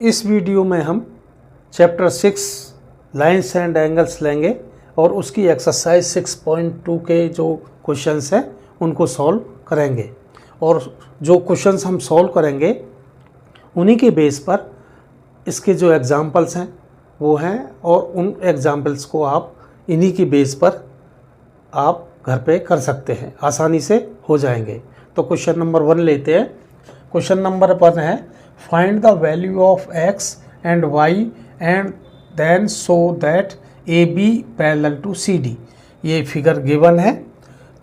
इस वीडियो में हम चैप्टर 6 लाइन्स एंड एंगल्स लेंगे और उसकी एक्सरसाइज 6.2 के जो क्वेश्चंस हैं उनको सॉल्व करेंगे। और जो क्वेश्चंस हम सॉल्व करेंगे उन्हीं के बेस पर इसके जो एग्जांपल्स हैं वो हैं, और उन एग्जांपल्स को आप इन्हीं की बेस पर आप घर पे कर सकते हैं, आसानी से हो जाएंगे। तो क्वेश्चन नंबर 1 लेते हैं। क्वेश्चन नंबर 1 है find the value of x and y and then show that AB parallel to CD। ये फिगर गिवन है।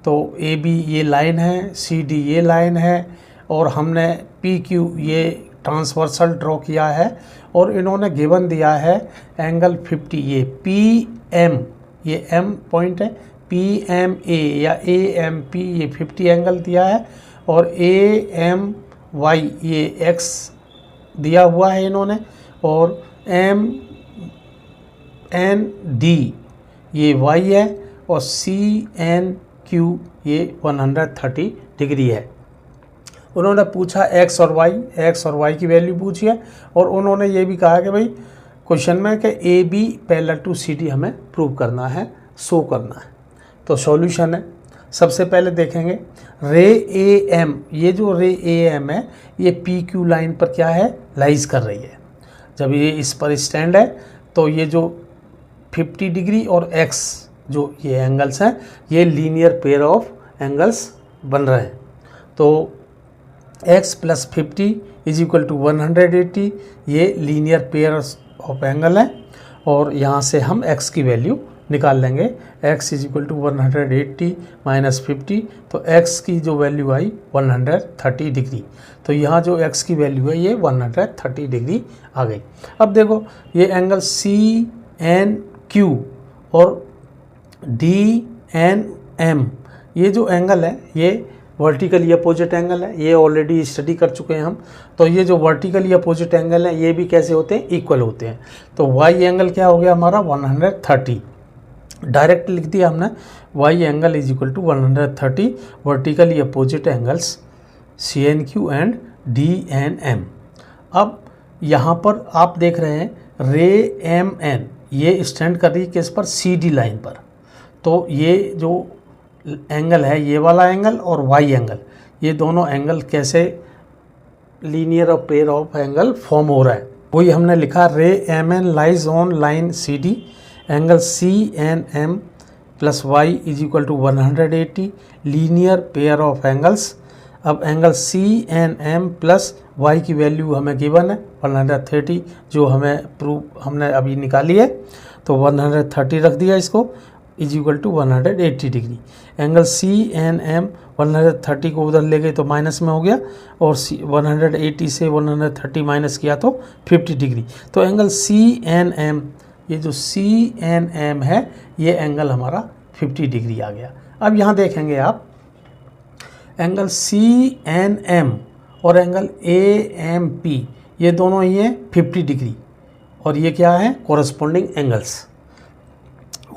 तो AB ये लाइन है, CD ये लाइन है, और हमने PQ ये ट्रांसवर्सल ड्रॉ किया है, और इन्होंने गिवन दिया है एंगल 50। ये PM ये M पॉइंट है, PMA या AMP ये 50 एंगल दिया है, और AMY ये X दिया हुआ है इन्होंने, और MND ये Y है, और CNQ ये 130 डिग्री है। उन्होंने पूछा x और y की वैल्यू पूछी है, और उन्होंने ये भी कहा कि भाई क्वेश्चन में कि AB पैरेलल टू CD हमें प्रूव करना है, शो करना है। तो सॉल्यूशन है, सबसे पहले देखेंगे रे AM, ये जो रे AM है ये PQ लाइन पर क्या है, लाइज कर रही है। जब ये इस पर स्टैंड है तो ये जो 50 डिग्री और X जो ये एंगल्स हैं ये लीनियर पेयर ऑफ एंगल्स बन रहे हैं। तो x plus 50 is equal to 180, ये लीनियर पेयर ऑफ एंगल है, और यहाँ से हम x की वैल्यू निकाल लेंगे। x is equal to 180 minus 50, तो x की जो वैल्यू आई 130 डिग्री। तो यहाँ जो x की वैल्यू है ये 130 डिग्री आ गई। अब देखो ये एंगल CNQ और DNM ये जो एंगल है ये वर्टिकली अपोजिट एंगल है, ये ऑलरेडी स्टडी कर चुके हैं हम। तो ये जो वर्टिकली अपोजिट एंगल है ये भी कैसे होते हैं, इक्वल होते हैं। तो y एंगल क्या हो गया हमारा 130, डायरेक्ट लिख दिया हमने y angle is equal to 130 vertically opposite angles CNQ and DNM। अब यहाँ पर आप देख रहे हैं रे MN ये स्टैंड कर रही है किस पर, CD लाइन पर। तो ये जो एंगल है ये वाला एंगल और y एंगल, ये दोनों एंगल कैसे लीनियर और पेयर ऑफ एंगल फॉर्म हो रहा है, वही हमने लिखा ray MN lies on line CD, angle CNM plus y is equal to 180 linear pair of angles. अब एंगल CNM प्लस y की वैल्यू हमें गिवन है 130, जो हमने अभी निकाली है। तो 130 रख दिया इसको, is equal to 180 degree. Angle CNM 130 को उधर ले गए तो माइनस में हो गया, और 180 से 130 माइनस किया तो 50 डिग्री। तो एंगल CNM, ये जो CNM है ये एंगल हमारा 50 डिग्री आ गया। अब यहाँ देखेंगे आप एंगल CNM और एंगल AMP ये दोनों ही हैं 50 डिग्री, और ये क्या है, कोरस्पॉन्डिंग एंगल्स।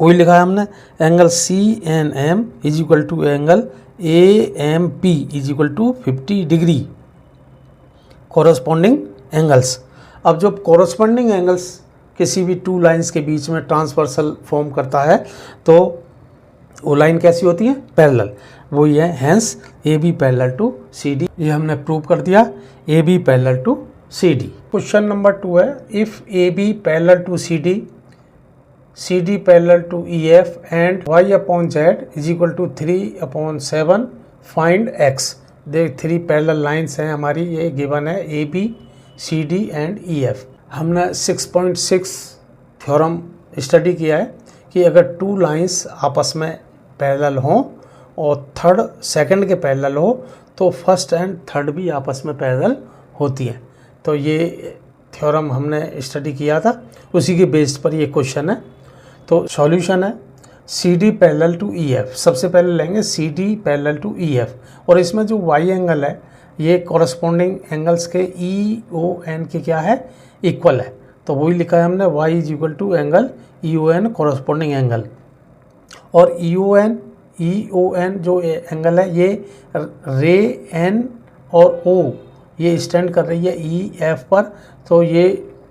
वही लिखा है हमने angle CNM is equal to angle AMP is equal to 50 degree, corresponding angles. अब जब कोरस्पॉन्डिंग एंगल्स किसी भी टू लाइंस के बीच में ट्रांसवर्सल फॉर्म करता है तो वो लाइन कैसी होती है, पैरेलल। वही है hence AB parallel to CD, ये हमने प्रूव कर दिया AB parallel to CD। Question number 2 है if AB parallel to CD parallel to EF and y upon z is equal to 3/7 find x। देख 3 पैरेलल लाइंस हैं हमारी, ये given है AB CD एंड EF। हमने 6.6 theorem study किया है कि अगर 2 लाइंस आपस में पैरेलल हों और थर्ड सेकंड के पैरेलल हो तो फर्स्ट एंड थर्ड भी आपस में पैरेलल होती हैं। तो ये थ्योरम हमने स्टडी किया था, उसी के बेस पर ये क्वेश्चन है। तो सॉल्यूशन है CD पैरेलल टू EF। सबसे पहले लेंगे CD पैरेलल टू EF, और इसमें जो y एंगल है ये कॉरस्पॉन्डिंग एंगल्स के EON के क्या है, इक्वल है। तो वही लिखा है हमने y is equal to angle EON corresponding angle, और EON जो एंगल है ये रे N और O ये स्टैंड कर रही है EF पर, तो ये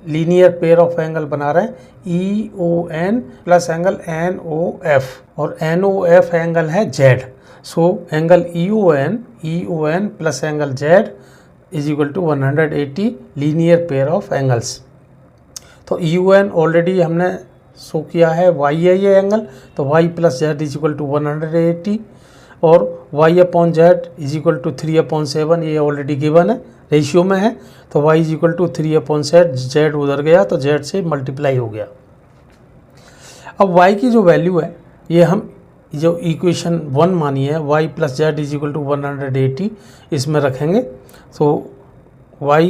लीनियर पेयर ऑफ एंगल बना रहे हैं EON प्लस एंगल NOF, और NOF एंगल है Z। So angle EON plus angle Z is equal to 180 linear pair of angles. तो EON ऑलरेडी हमने शो किया है, y है ये एंगल, तो y plus Z is equal to 180, और y upon Z is equal to 3/7, ये already given है, रेशियो में है। तो y is equal to 3/7, Z उधर गया तो जेड से मल्टीप्लाई हो गया। अब y की जो वैल्यू है ये हम जो इक्वेशन 1 मानी है, y plus Z is equal to 180, इसमें रखेंगे। तो y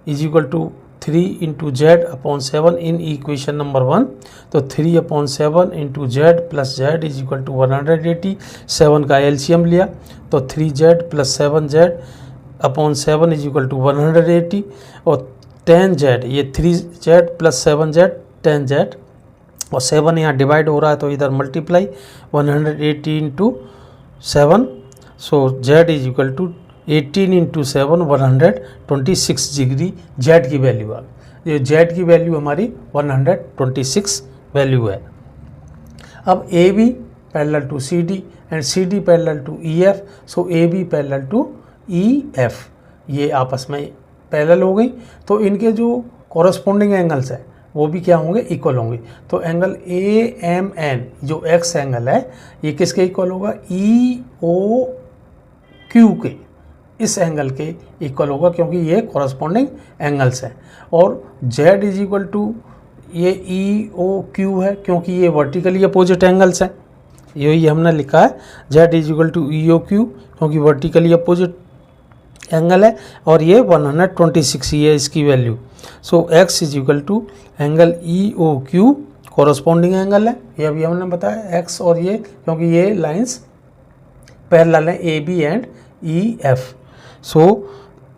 is equal to 3 into z upon 7 in equation number 1। तो 3/7 into z plus Z is equal to 180, 7 का एलसीएम लिया तो 3z plus 7z upon 7 is equal to 180, और 10z, ये 3z plus 7z 10z, और 7 यहाँ डिवाइड हो रहा है तो इधर multiply 180 into 7, so z is equal to 18 into 7 126 degree Z की वैल्यू आ गई। ये जेड की वैल्यू हमारी 126 वैल्यू है। अब A B parallel to C D and C D parallel to E F, so A B parallel to E F, ये आपस में पैरेलल हो गई। तो इनके जो कॉरस्पॉन्डिंग एंगल्स हैं वो भी क्या होंगे, इक्वल होंगे। तो एंगल ए एम एन जो एक्स एंगल है ये किसके इक्वल होगा, ई ओ क्यू के, इस एंगल के इक्वल होगा, क्योंकि ये कॉरस्पॉन्डिंग एंगल्स हैं। और z इज इक्वल टू ये ई ओ क्यू है, क्योंकि ये वर्टिकली अपोजिट एंगल्स हैं, यही हमने लिखा है z is equal to E O Q, क्योंकि वर्टिकली अपोजिट एंगल है, और ये 126 ही है इसकी value. So x is equal to angle E O Q corresponding angle है, ये अभी हमने बताया x, और ये क्योंकि ये लाइंस पैरेलल हैं A B and E F. So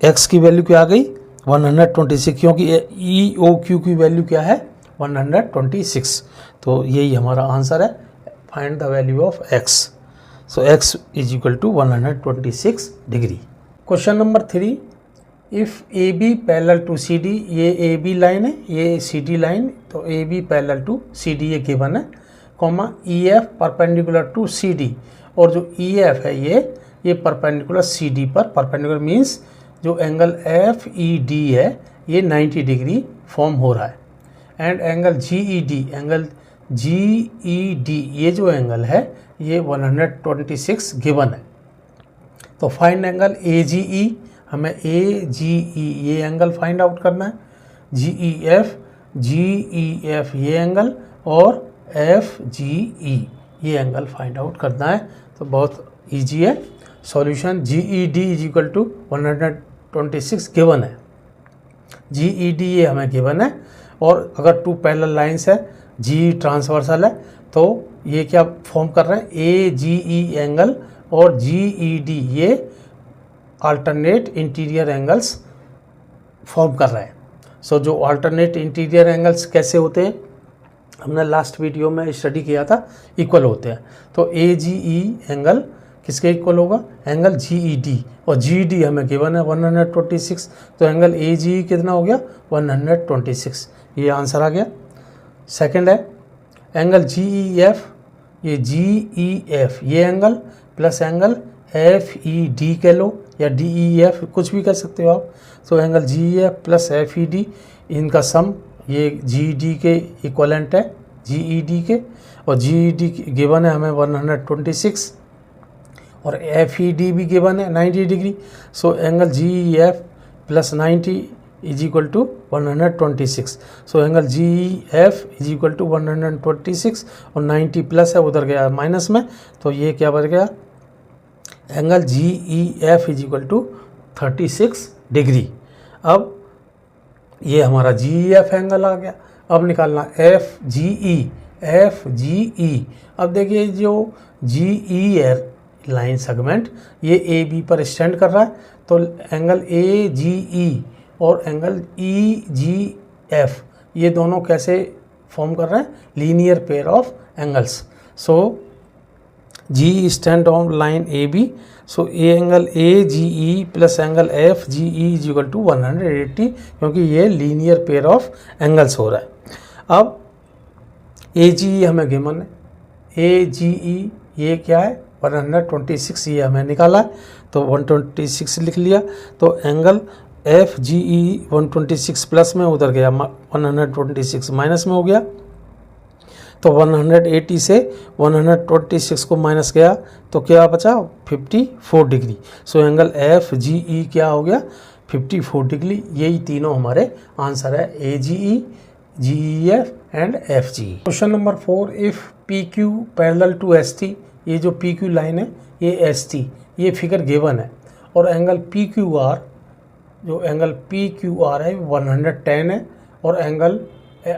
x की वैल्यू क्या आ गई 126, क्योंकि ई ओ क्यू की वैल्यू क्या है 126। तो यही हमारा आंसर है, find the value of x। So x is equal to 126 degree. Question number 3, if A B parallel to C D, ये ए बी लाइन है, ये सी डी लाइन, तो A B parallel to C D ये given है, comma E F perpendicular to C D, और जो E F है ये परपेंडिकुलर सी डी पर, परपेंडिकुलर मीन्स जो एंगल एफ ई डी है ये 90 डिग्री फॉर्म हो रहा है। And angle G E D, angle G E D ये जो एंगल है ये 126 गिवन है। तो फाइंड एंगल ए जी ई, हमें ए जी ई ये एंगल फाइंड आउट करना है, जी ई एफ ये एंगल, और एफ जी ई ये एंगल फाइंड आउट करना है। तो बहुत ईजी है solution. G E D is equal to 126 given है, जी ई डी ये हमें गिवन है, और अगर टू पैरेलल लाइंस है, जी ट्रांसवर्सल है, तो ये क्या फॉर्म कर रहे हैं, ए जी ई एंगल और जी ई डी ये अल्टरनेट इंटीरियर एंगल्स फॉर्म कर रहे हैं। सो जो अल्टरनेट इंटीरियर एंगल्स कैसे होते हैं, हमने लास्ट वीडियो में स्टडी किया था, इक्वल होते हैं। तो ए जी ई एंगल किसके इक्वल होगा, एंगल जी ई डी, और जी डी हमें गिवन है 126, तो एंगल ए जी ई कितना हो गया 126, ये आंसर आ गया। सेकंड है एंगल जी ई एफ, ये जी ई एफ ये angle plus angle F E D कह लो, या डी ई एफ कुछ भी कर सकते हो आप। तो angle G E F plus F E D, इनका सम ये जी डी के इक्वलेंट है, जी ई डी के, और जी ई डी गिवन है हमें 126, और एफ ई डी भी गिवन है 90 degree. So angle G E F plus 90 is equal to 126। So angle G E F is equal to 126, और 90 प्लस है उधर गया माइनस में, तो ये क्या बन गया, angle G E F is equal to 36 degree. अब ये हमारा जी ई एफ एंगल आ गया। अब निकालना एफ जी ई। अब देखिए जो जी ई है लाइन सेगमेंट ये ए बी पर स्टैंड कर रहा है, तो एंगल ए जी ई और एंगल ई जी एफ ये दोनों कैसे फॉर्म कर रहे हैं, linear pair of angles. So G stand on line A B, so a angle A G E plus angle F G E is equal to 180, क्योंकि ये linear pair of angles हो रहा है। अब ए जी ई हमें गिवन है, A G ई ये क्या है 126, ये हमें निकाला है, तो 126 लिख लिया। तो एंगल एफ जी ई 126 प्लस में उधर गया, 126 माइनस में हो गया, तो 180 से 126 को माइनस गया तो क्या बचा 54 डिग्री। So angle F G E क्या हो गया 54 डिग्री। यही तीनों हमारे आंसर है, A G E, G E F and F G. Question number 4, if P Q parallel to S T, ये जो पी क्यू लाइन है ये एस टी, ये फिगर गिवन है, और एंगल पी क्यू आर, जो एंगल पी क्यू आर है 110 है, और एंगल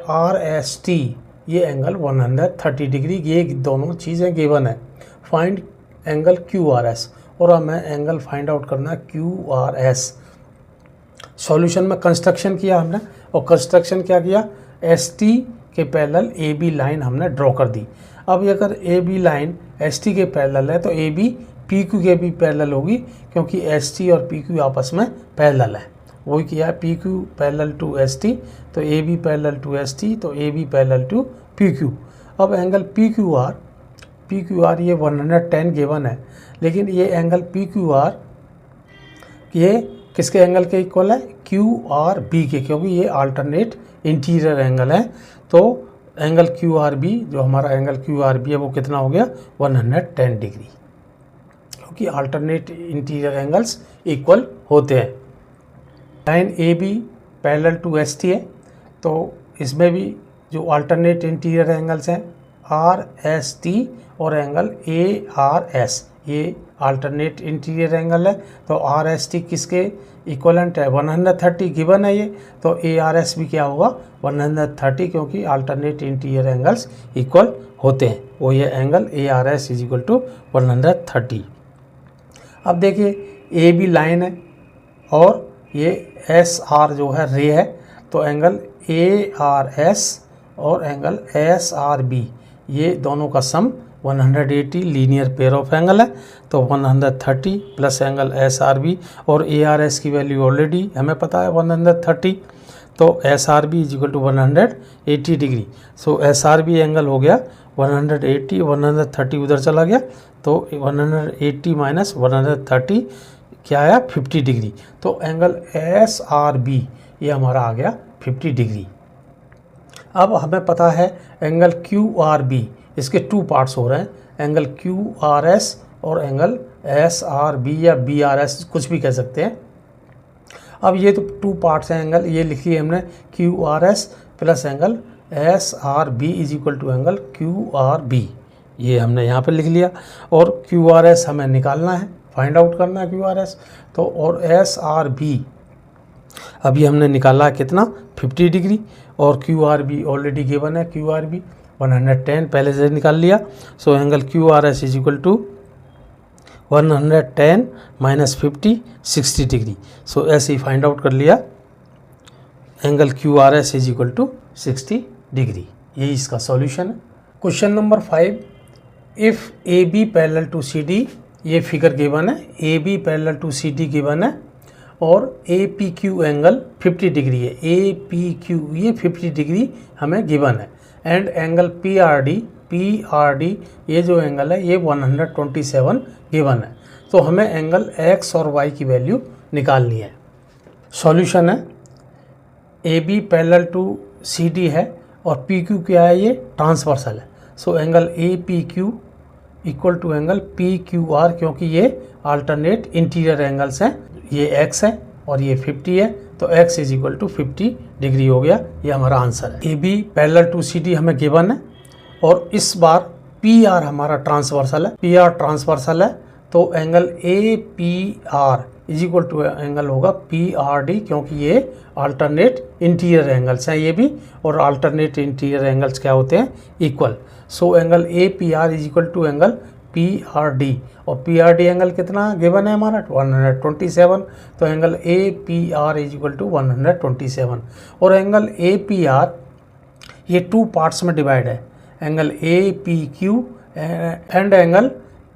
आर एस टी ये एंगल 130 डिग्री, ये दोनों चीज़ें गिवन है। Find angle Q R S, और हमें एंगल फाइंड आउट करना है क्यू आर एस। सॉल्यूशन में कंस्ट्रक्शन किया हमने, और कंस्ट्रक्शन क्या किया, एस टी के पैरेलल ए बी लाइन हमने ड्रॉ कर दी। अब अगर A B line S T के पैरेलल है तो ए बी पी क्यू के भी पैरेलल होगी, क्योंकि एस टी और पी क्यू आपस में पैरेलल है। वही किया है, P Q parallel to S T, तो A B parallel to S T, तो A B parallel to P Q. अब एंगल पी क्यू आर ये 110 गिवन है, लेकिन ये एंगल पी क्यू आर ये किसके एंगल के इक्वल है, क्यू आर बी के, क्योंकि ये अल्टरनेट इंटीरियर एंगल है। तो एंगल क्यू आर बी, जो हमारा एंगल क्यू आर बी है वो कितना हो गया 110 डिग्री, क्योंकि अल्टरनेट इंटीरियर एंगल्स इक्वल होते हैं। Line A B parallel to S T है, तो इसमें भी जो अल्टरनेट इंटीरियर एंगल्स हैं आर एस टी और एंगल ए आर एस, ये अल्टरनेट इंटीरियर एंगल है। तो आर एस टी किसके इक्वलेंट है 130 गिवन है ये, तो ए आर एस भी क्या होगा 130, क्योंकि अल्टरनेट इंटीरियर एंगल्स इक्वल होते हैं। वो ये angle A R S is equal to 130। अब देखिए ए बी लाइन है और ये एस आर जो है रे है, तो एंगल ए आर एस और एंगल एस आर बी ये दोनों का sum 180 linear pair of angle है। तो 130 plus angle S R B, और ए आर एस की वैल्यू ऑलरेडी हमें पता है 130, तो S R B is equal to 180 degree. So S R B angle हो गया 180, 130 उधर चला गया, तो 180 माइनस 130 क्या आया 50 डिग्री। तो एंगल एस आर बी ये हमारा आ गया 50 डिग्री। अब हमें पता है एंगल क्यू आर बी, इसके टू पार्ट्स हो रहे हैं, एंगल क्यू आर एस और एंगल एस आर बी या बी आर एस, कुछ भी कह सकते हैं। अब ये तो टू पार्ट्स हैं एंगल, ये लिखी है हमने Q R S plus angle S R B is equal to angle Q R B, ये हमने यहाँ पे लिख लिया। और क्यू आर एस हमें निकालना है, फाइंड आउट करना है क्यू आर एस। तो और एस आर बी अभी हमने निकाला कितना 50 डिग्री, और Q R B already given है, क्यू आर बी 110 पहले से निकाल लिया। So angle Q R S is equal to 110 minus 50 60 degree. So ऐसे ही फाइंड आउट कर लिया, angle Q R S is equal to 60 degree. यही इसका सॉल्यूशन है। Question number 5, if A B parallel to C D, ये figure given है, A B parallel to C D given है, और ए पी क्यू एंगल 50 डिग्री है, ए P Q ये 50 degree हमें गिवन है, and angle P R D ये जो एंगल है ये 127 गिवन है। तो हमें एंगल एक्स और वाई की वैल्यू निकालनी है। सॉल्यूशन है, A B parallel to C D है, और पी क्यू क्या है, ये ट्रांसवर्सल है। So angle A P Q equal to angle P Q R, क्योंकि ये अल्टरनेट इंटीरियर एंगल्स हैं, ये x है और ये 50 है, तो x is equal to 50 degree हो गया। ये हमारा आंसर है। A B parallel to C D हमें गिवन है, और इस बार पी आर हमारा ट्रांसवर्सल है, पी आर ट्रांसवर्सल है, तो angle A P R is equal to angle होगा पी आर डी, क्योंकि ये अल्टरनेट इंटीरियर एंगल्स हैं ये भी, और अल्टरनेट इंटीरियर एंगल्स क्या होते हैं equal. So angle A P R is equal to angle P R D, और पी आर डी एंगल कितना गिवन है हमारा 127, तो angle A P R is equal to 127। और एंगल ए पी आर ये टू पार्ट्स में divide है, angle A P Q and angle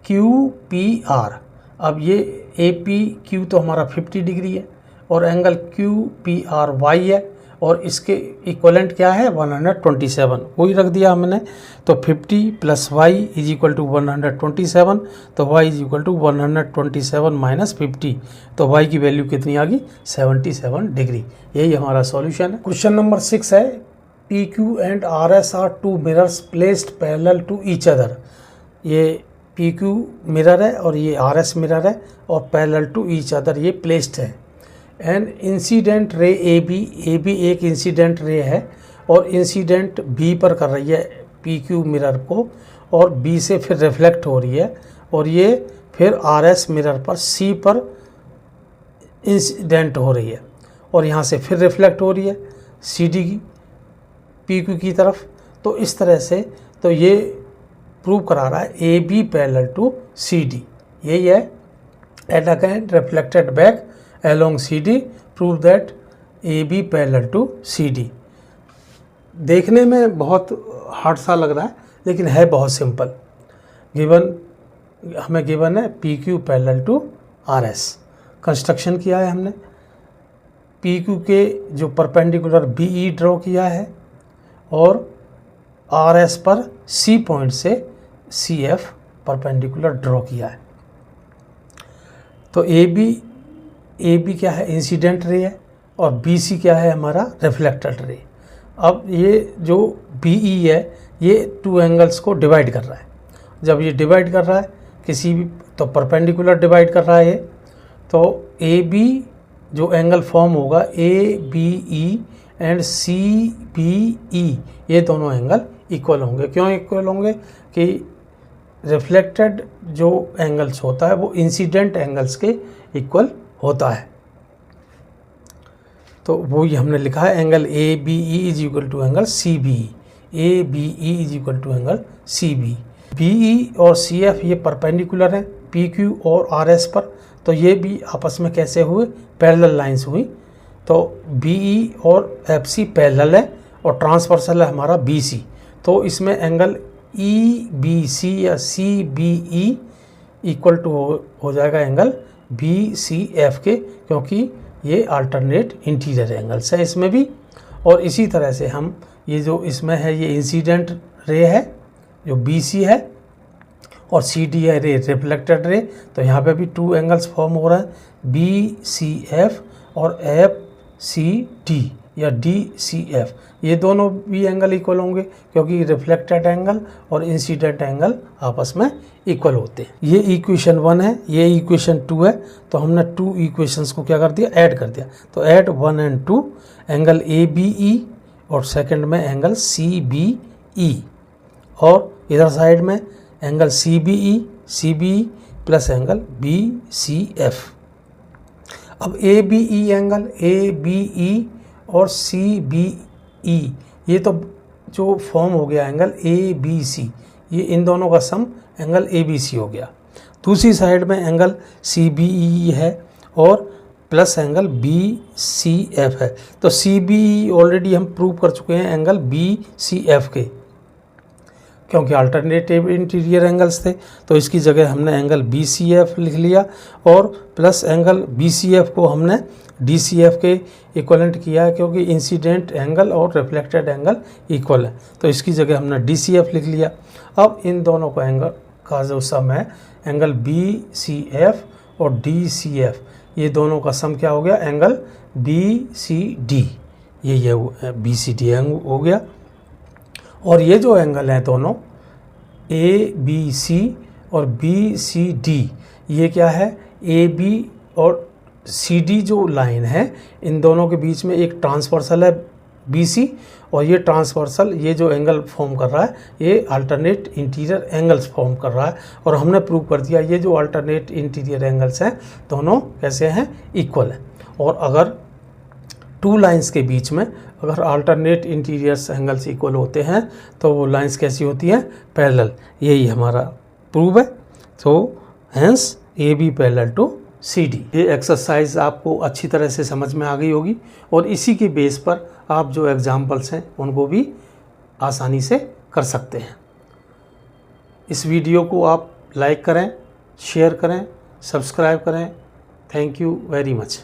Q P R. अब ये ए पी क्यू तो हमारा 50 डिग्री है और angle Q P R Y है और इसके इक्वलेंट क्या है 127, वही रख दिया हमने। तो 50 plus Y is equal to 127, तो Y is equal to 127 minus 50, तो वाई की वैल्यू कितनी आ गई 77 डिग्री। यही हमारा सॉल्यूशन है। क्वेश्चन नंबर 6 है P Q and R S are two mirrors placed parallel to each other. ये पी क्यू मिरर है और ये आर एस मिरर है और पैरेलल टू ईच अदर ये प्लेस्ड है। And incident ray A B एक इंसिडेंट रे है और इंसिडेंट बी पर कर रही है पी क्यू मिरर को और बी से फिर रिफ्लेक्ट हो रही है और ये फिर आर एस मिरर पर सी पर इंसिडेंट हो रही है और यहाँ से फिर रिफ्लेक्ट हो रही है सी डी की पी क्यू की तरफ। तो इस तरह से तो ये प्रूव करा रहा है A B parallel to C D, यही है। And again reflected back along CD prove that AB parallel to CD। देखने में बहुत हार्ड सा लग रहा है लेकिन है बहुत सिंपल। हमें गिवन है PQ parallel to RS। Construction किया है हमने, PQ के जो परपेंडिकुलर BE ड्रॉ किया है और RS पर C पॉइंट से CF परपेंडिकुलर ड्रॉ किया है। तो ए बी क्या है इंसिडेंट रे है और बी सी क्या है हमारा रिफ्लेक्टेड रे। अब ये जो बी ई है ये टू एंगल्स को डिवाइड कर रहा है। जब ये डिवाइड कर रहा है किसी भी तो परपेंडिकुलर डिवाइड कर रहा है ये, तो ए बी जो एंगल फॉर्म होगा A B E and C B E ये दोनों एंगल इक्वल होंगे। क्यों इक्वल होंगे कि रिफ्लेक्टेड जो एंगल्स होता है वो इंसिडेंट एंगल्स के इक्वल होता है। तो वो ही हमने लिखा है angle A B E is equal to angle C B E, A B E is equal to angle C B. B E और सी एफ ये परपेंडिकुलर हैं पी क्यू और आर एस पर, तो ये भी आपस में कैसे हुए पैरेलल लाइंस हुई। तो बी ई और एफ सी पैरेलल है और ट्रांसवर्सल है हमारा बी सी। तो इसमें एंगल ई बी सी या C B E equal to हो जाएगा एंगल बी सी एफ के, क्योंकि ये अल्टरनेट इंटीरियर एंगल्स है इसमें भी। और इसी तरह से हम ये जो इसमें है ये इंसिडेंट रे है जो बी सी है और सी डी है रे रिफ्लेक्टेड रे, तो यहाँ पे भी टू एंगल्स फॉर्म हो रहे हैं बी सी एफ और एफ सी डी या डी सी एफ। ये दोनों भी एंगल इक्वल होंगे क्योंकि रिफ्लेक्टेड एंगल और इंसिडेंट एंगल आपस में इक्वल होते हैं। ये इक्वेशन 1 है, ये इक्वेशन 2 है, तो हमने 2 इक्वेशंस को क्या कर दिया ऐड कर दिया। तो add 1 and 2 angle A B E और सेकंड में एंगल सी बी ई और इधर साइड में angle C B E plus angle B C F. अब A B E angle A B E और सी बी ई ये तो जो फॉर्म हो गया एंगल ए बी सी, ये इन दोनों का some angle A B C हो गया। दूसरी साइड में एंगल सी बी ई है और plus angle B C F है। तो सी बी ई ऑलरेडी हम प्रूव कर चुके हैं एंगल बी सी एफ के, क्योंकि अल्टरनेटिव इंटीरियर एंगल्स थे। तो इसकी जगह हमने एंगल बी सी एफ लिख लिया और plus angle B C F को हमने डी सी एफ के इक्वलेंट किया है, क्योंकि इंसिडेंट एंगल और रिफ्लेक्टेड एंगल इक्वल है। तो इसकी जगह हमने डी सी एफ लिख लिया। अब इन दोनों का एंगल का जो सम है एंगल बी सी एफ और डी सी एफ, ये दोनों का सम क्या हो गया एंगल बी सी डी, ये बी सी डी हो गया। और ये जो एंगल हैं दोनों ए बी सी और बी सी डी, ये क्या है ए बी और सी डी जो लाइन है इन दोनों के बीच में एक ट्रांसवर्सल है बी सी, और ये ट्रांसवर्सल ये जो एंगल फॉर्म कर रहा है ये अल्टरनेट इंटीरियर एंगल्स फॉर्म कर रहा है। और हमने प्रूव कर दिया ये जो अल्टरनेट इंटीरियर एंगल्स हैं दोनों कैसे हैं इक्वल हैं। और अगर टू लाइंस के बीच में अगर अल्टरनेट इंटीरियर्स एंगल्स इक्वल होते हैं तो वो लाइंस कैसी होती हैं पैरेलल, यही हमारा प्रूव है। तो hence A B parallel to C D. ये एक्सरसाइज आपको अच्छी तरह से समझ में आ गई होगी और इसी के बेस पर आप जो एग्जाम्पल्स हैं उनको भी आसानी से कर सकते हैं। इस वीडियो को आप लाइक करें, शेयर करें, सब्सक्राइब करें। Thank you very much.